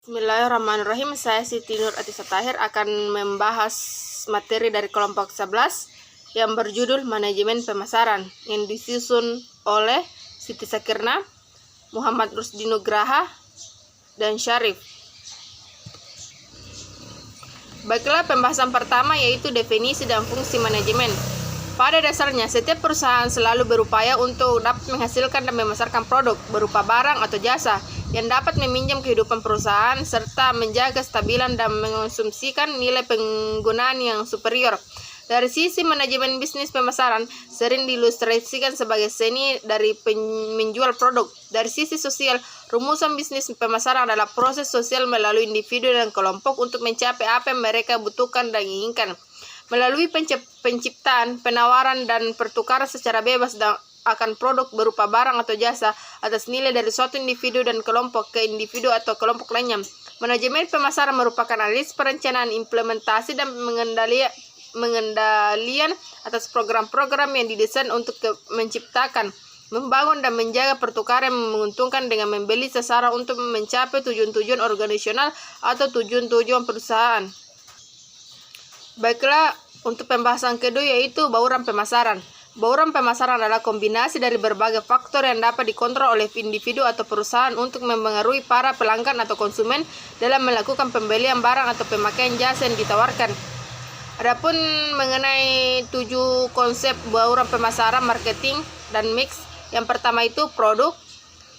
Bismillahirrahmanirrahim. Saya Siti Nur Atisa Tahir akan membahas materi dari kelompok 11 yang berjudul Manajemen Pemasaran yang disusun oleh Siti Sakirna, Muhammad Rusdi Nugraha, dan Syarif. Baiklah, pembahasan pertama yaitu definisi dan fungsi manajemen. Pada dasarnya, setiap perusahaan selalu berupaya untuk dapat menghasilkan dan memasarkan produk berupa barang atau jasa yang dapat meminjam kehidupan perusahaan serta menjaga kestabilan dan mengonsumsikan nilai penggunaan yang superior. Dari sisi manajemen bisnis pemasaran, sering diilustrasikan sebagai seni dari menjual produk. Dari sisi sosial, rumusan bisnis pemasaran adalah proses sosial melalui individu dan kelompok untuk mencapai apa yang mereka butuhkan dan inginkan. Melalui penciptaan, penawaran, dan pertukaran secara bebas akan produk berupa barang atau jasa atas nilai dari suatu individu dan kelompok ke individu atau kelompok lainnya. Manajemen pemasaran merupakan analisis perencanaan, implementasi, dan mengendalian atas program-program yang didesain untuk menciptakan, membangun, dan menjaga pertukaran yang menguntungkan dengan membeli sasaran untuk mencapai tujuan-tujuan organisasional atau tujuan-tujuan perusahaan. Baiklah, untuk pembahasan kedua yaitu bauran pemasaran. Bauran pemasaran adalah kombinasi dari berbagai faktor yang dapat dikontrol oleh individu atau perusahaan untuk mempengaruhi para pelanggan atau konsumen dalam melakukan pembelian barang atau pemakaian jasa yang ditawarkan. Adapun mengenai 7 konsep bauran pemasaran, marketing, dan mix. Yang pertama itu produk,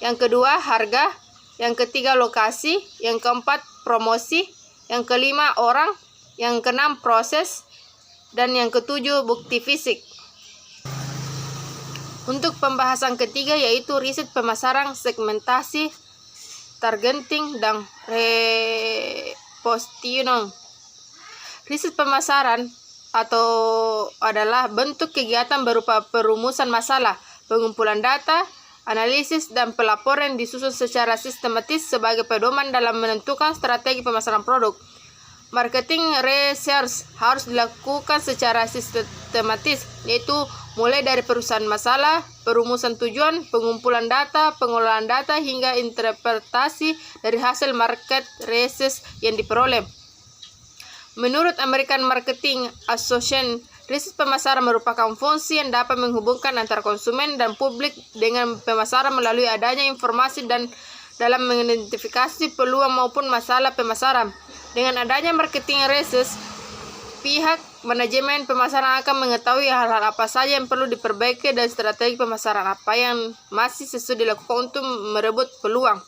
yang kedua harga, yang ketiga lokasi, yang keempat promosi, yang kelima orang, yang keenam proses, dan yang ketujuh bukti fisik. Untuk pembahasan ketiga yaitu riset pemasaran, segmentasi, targeting, dan repositioning. Riset pemasaran adalah bentuk kegiatan berupa perumusan masalah, pengumpulan data, analisis, dan pelaporan disusun secara sistematis sebagai pedoman dalam menentukan strategi pemasaran produk. Marketing research harus dilakukan secara sistematis, yaitu mulai dari perusahaan masalah, perumusan tujuan, pengumpulan data, pengolahan data, hingga interpretasi dari hasil market research yang diperoleh. Menurut American Marketing Association, riset pemasaran merupakan fungsi yang dapat menghubungkan antara konsumen dan publik dengan pemasaran melalui adanya informasi dan dalam mengidentifikasi peluang maupun masalah pemasaran. Dengan adanya marketing research, pihak manajemen pemasaran akan mengetahui hal-hal apa saja yang perlu diperbaiki dan strategi pemasaran apa yang masih sesuai dilakukan untuk merebut peluang.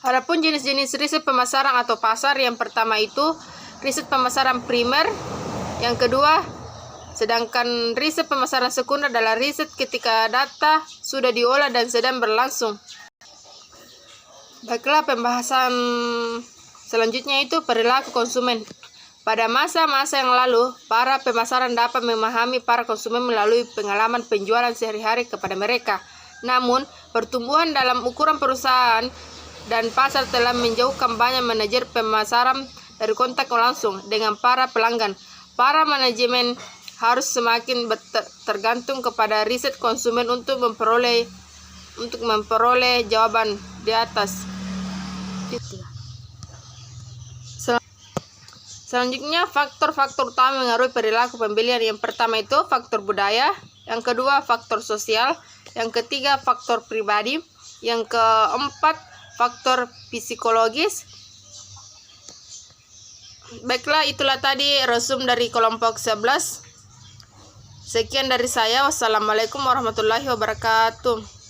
Adapun jenis-jenis riset pemasaran atau pasar, yang pertama itu riset pemasaran primer, yang kedua, sedangkan riset pemasaran sekunder adalah riset ketika data sudah diolah dan sedang berlangsung. Baiklah, pembahasan selanjutnya itu perilaku konsumen. Pada masa-masa yang lalu, para pemasaran dapat memahami para konsumen melalui pengalaman penjualan sehari-hari kepada mereka. Namun, pertumbuhan dalam ukuran perusahaan dan pasar telah menjauhkan banyak manajer pemasaran dari kontak langsung dengan para pelanggan. Para manajemen harus semakin tergantung kepada riset konsumen untuk memperoleh jawaban di atas. Selanjutnya, faktor-faktor utama mengaruhi perilaku pembelian. Yang pertama itu faktor budaya, yang kedua faktor sosial, yang ketiga faktor pribadi, yang keempat faktor psikologis. Baiklah, itulah tadi resum dari kelompok 11. Sekian dari saya. Wassalamualaikum warahmatullahi wabarakatuh.